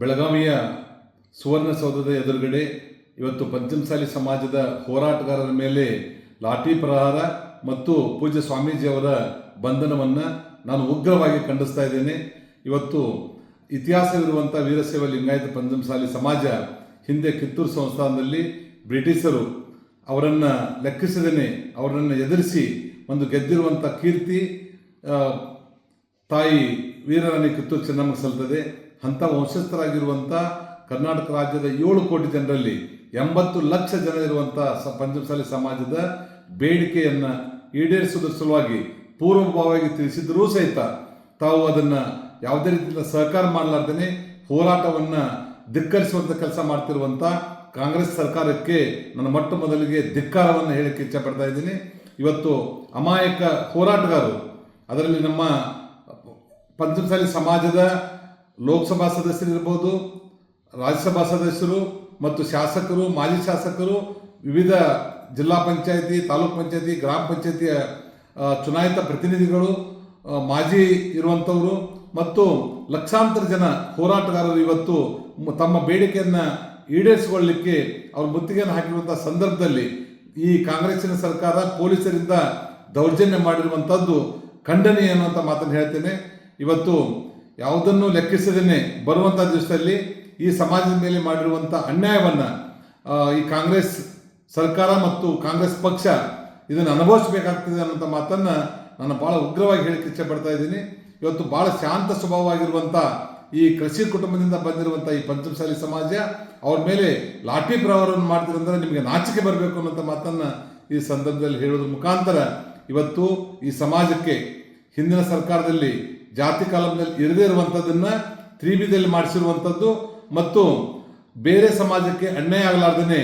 ಬೆಳಗಾವಿಯ ಸುವರ್ಣಸೌಧದ ಎದುರುಗಡೆ ಇವತ್ತು ಪಂಚಮಸಾಲಿ ಸಮಾಜದ ಹೋರಾಟಗಾರರ ಮೇಲೆ ಲಾಠಿ ಪ್ರಹಾರ ಮತ್ತು ಪೂಜ್ಯ ಸ್ವಾಮೀಜಿಯವರ ಬಂಧನವನ್ನು ನಾನು ಉಗ್ರವಾಗಿ ಖಂಡಿಸ್ತಾ ಇದ್ದೇನೆ. ಇವತ್ತು ಇತಿಹಾಸವಿರುವಂಥ ವೀರಶೈವ ಲಿಂಗಾಯತ ಪಂಚಮಸಾಲಿ ಸಮಾಜ ಹಿಂದೆ ಕಿತ್ತೂರು ಸಂಸ್ಥಾನದಲ್ಲಿ ಬ್ರಿಟಿಷರು ಅವರನ್ನು ಲೆಕ್ಕಿಸದೇನೆ ಅವರನ್ನು ಎದುರಿಸಿ ಒಂದು ಗೆದ್ದಿರುವಂಥ ಕೀರ್ತಿ ತಾಯಿ ವೀರರಾಣಿ ಕಿತ್ತೂರು ಚೆನ್ನಮ್ಮ ಸಲ್ತದೆ. ಅಂಥ ವಂಶಸ್ಥರಾಗಿರುವಂಥ ಕರ್ನಾಟಕ ರಾಜ್ಯದ 7 ಕೋಟಿ ಜನರಲ್ಲಿ 80 ಲಕ್ಷ ಜನ ಇರುವಂಥ ಪಂಚಮಸಾಲಿ ಸಮಾಜದ ಬೇಡಿಕೆಯನ್ನು ಈಡೇರಿಸುವುದರ ಸಲುವಾಗಿ ಪೂರ್ವಭಾವವಾಗಿ ತಿಳಿಸಿದರೂ ಸಹಿತ ತಾವು ಅದನ್ನು ಯಾವುದೇ ರೀತಿಯಿಂದ ಸಹಕಾರ ಮಾಡಲಾರ್ದೇ ಹೋರಾಟವನ್ನು ಧಿಕ್ಕರಿಸುವಂಥ ಕೆಲಸ ಮಾಡ್ತಿರುವಂಥ ಕಾಂಗ್ರೆಸ್ ಸರ್ಕಾರಕ್ಕೆ ನನ್ನ ಮೊಟ್ಟ ಮೊದಲಿಗೆ ಧಿಕ್ಕಾರವನ್ನು ಹೇಳಕ್ಕೆ ಇಚ್ಛಪಡ್ತಾ ಇದ್ದೀನಿ. ಇವತ್ತು ಅಮಾಯಕ ಹೋರಾಟಗಾರರು, ಅದರಲ್ಲಿ ನಮ್ಮ ಪಂಚಮಸಾಲಿ ಸಮಾಜದ ಲೋಕಸಭಾ ಸದಸ್ಯರಿರ್ಬೋದು, ರಾಜ್ಯಸಭಾ ಸದಸ್ಯರು ಮತ್ತು ಶಾಸಕರು, ಮಾಜಿ ಶಾಸಕರು, ವಿವಿಧ ಜಿಲ್ಲಾ ಪಂಚಾಯತಿ, ತಾಲೂಕು ಪಂಚಾಯತಿ, ಗ್ರಾಮ ಪಂಚಾಯತಿಯ ಚುನಾಯಿತ ಪ್ರತಿನಿಧಿಗಳು, ಮಾಜಿ ಇರುವಂಥವರು ಮತ್ತು ಲಕ್ಷಾಂತರ ಜನ ಹೋರಾಟಗಾರರು ಇವತ್ತು ತಮ್ಮ ಬೇಡಿಕೆಯನ್ನು ಈಡೇರಿಸಿಕೊಳ್ಳಲಿಕ್ಕೆ ಅವರು ಮುತ್ತಿಗೆಯನ್ನು ಹಾಕಿರುವಂಥ ಸಂದರ್ಭದಲ್ಲಿ ಈ ಕಾಂಗ್ರೆಸ್ಸಿನ ಸರ್ಕಾರ ಪೊಲೀಸರಿಂದ ದೌರ್ಜನ್ಯ ಮಾಡಿರುವಂಥದ್ದು ಖಂಡನೀಯ ಅನ್ನುವಂಥ ಮಾತನ್ನು ಹೇಳ್ತೇನೆ. ಇವತ್ತು ಯಾವುದನ್ನು ಲೆಕ್ಕಿಸದೇ ಬರುವಂಥ ದಿವಸದಲ್ಲಿ ಈ ಸಮಾಜದ ಮೇಲೆ ಮಾಡಿರುವಂಥ ಅನ್ಯಾಯವನ್ನು ಈ ಕಾಂಗ್ರೆಸ್ ಸರ್ಕಾರ ಮತ್ತು ಕಾಂಗ್ರೆಸ್ ಪಕ್ಷ ಇದನ್ನು ಅನುಭವಿಸಬೇಕಾಗ್ತದೆ ಅನ್ನೋಂಥ ಮಾತನ್ನು ನಾನು ಭಾಳ ಉಗ್ರವಾಗಿ ಹೇಳಿಕ್ಕೆ ಇಚ್ಛೆಪಡ್ತಾ ಇದ್ದೀನಿ. ಇವತ್ತು ಭಾಳ ಶಾಂತ ಸ್ವಭಾವವಾಗಿರುವಂಥ ಈ ಕೃಷಿ ಕುಟುಂಬದಿಂದ ಬಂದಿರುವಂಥ ಈ ಪಂಚಮಸಾಲಿ ಸಮಾಜ ಅವ್ರ ಮೇಲೆ ಲಾಠಿ ಪ್ರಹಾರವನ್ನು ಮಾಡ್ತಿರಂದ್ರೆ ನಿಮಗೆ ನಾಚಿಕೆ ಬರಬೇಕು ಅನ್ನೋಂಥ ಮಾತನ್ನು ಈ ಸಂದರ್ಭದಲ್ಲಿ ಹೇಳೋದ್ರ ಮುಖಾಂತರ ಇವತ್ತು ಈ ಸಮಾಜಕ್ಕೆ ಹಿಂದಿನ ಸರ್ಕಾರದಲ್ಲಿ ಜಾತಿ ಕಾಲಂನಲ್ಲಿ ಇರದೇ ಇರುವಂಥದ್ದನ್ನು 3B ಮಾಡಿಸಿರುವಂಥದ್ದು ಮತ್ತು ಬೇರೆ ಸಮಾಜಕ್ಕೆ ಅನ್ಯಾಯ ಆಗಲಾರ್ದೇ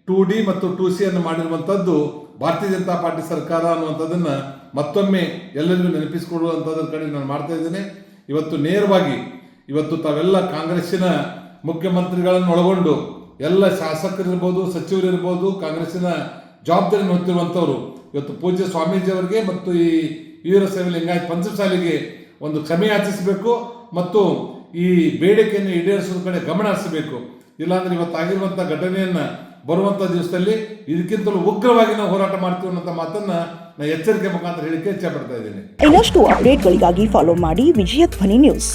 2D ಮತ್ತು 2C ಅನ್ನು ಮಾಡಿರುವಂಥದ್ದು ಭಾರತೀಯ ಜನತಾ ಪಾರ್ಟಿ ಸರ್ಕಾರ ಅನ್ನುವಂಥದ್ದನ್ನು ಮತ್ತೊಮ್ಮೆ ಎಲ್ಲರಿಗೂ ನೆನಪಿಸಿಕೊಡುವಂಥದ್ರ ಕಡೆ ನಾನು ಮಾಡ್ತಾ ಇದ್ದೇನೆ. ಇವತ್ತು ನೇರವಾಗಿ ಇವತ್ತು ತಾವೆಲ್ಲ ಕಾಂಗ್ರೆಸ್ಸಿನ ಮುಖ್ಯಮಂತ್ರಿಗಳನ್ನು ಒಳಗೊಂಡು ಎಲ್ಲ ಶಾಸಕರಿರ್ಬೋದು, ಸಚಿವರಿರ್ಬೋದು, ಕಾಂಗ್ರೆಸ್ಸಿನ ಜವಾಬ್ದಾರಿಯನ್ನು ಹೊತ್ತಿರುವಂಥವರು ಇವತ್ತು ಪೂಜ್ಯ ಸ್ವಾಮೀಜಿಯವರಿಗೆ ಮತ್ತು ಈ ವೀರಶೈವ ಲಿಂಗಾಯತ ಪಂಚಮಸಾಲಿಗೆ ಒಂದು ಕ್ಷಮೆ ಯಾಚಿಸಬೇಕು ಮತ್ತು ಈ ಬೇಡಿಕೆಯನ್ನು ಈಡೇರಿಸೋದ್ರ ಕಡೆ ಗಮನ ಹರಿಸಬೇಕು. ಇಲ್ಲಾಂದ್ರೆ ಇವತ್ತಾಗಿರುವಂಥ ಘಟನೆಯನ್ನು ಬರುವಂಥ ದಿವಸದಲ್ಲಿ ಇದಕ್ಕಿಂತಲೂ ಉಗ್ರವಾಗಿ ನಾವು ಹೋರಾಟ ಮಾಡ್ತೀವಿ ಅನ್ನೋ ಮಾತನ್ನು ನಾನು ಎಚ್ಚರಿಕೆ ಮುಖಾಂತರ ಹೇಳಿಕೆ ಇಚ್ಛೆ ಪಡ್ತಾ ಇದ್ದೀನಿ. ಇನ್ನಷ್ಟು ಅಪ್ಡೇಟ್ಗಳಿಗಾಗಿ ಫಾಲೋ ಮಾಡಿ ವಿಜಯ ಧ್ವನಿ ನ್ಯೂಸ್.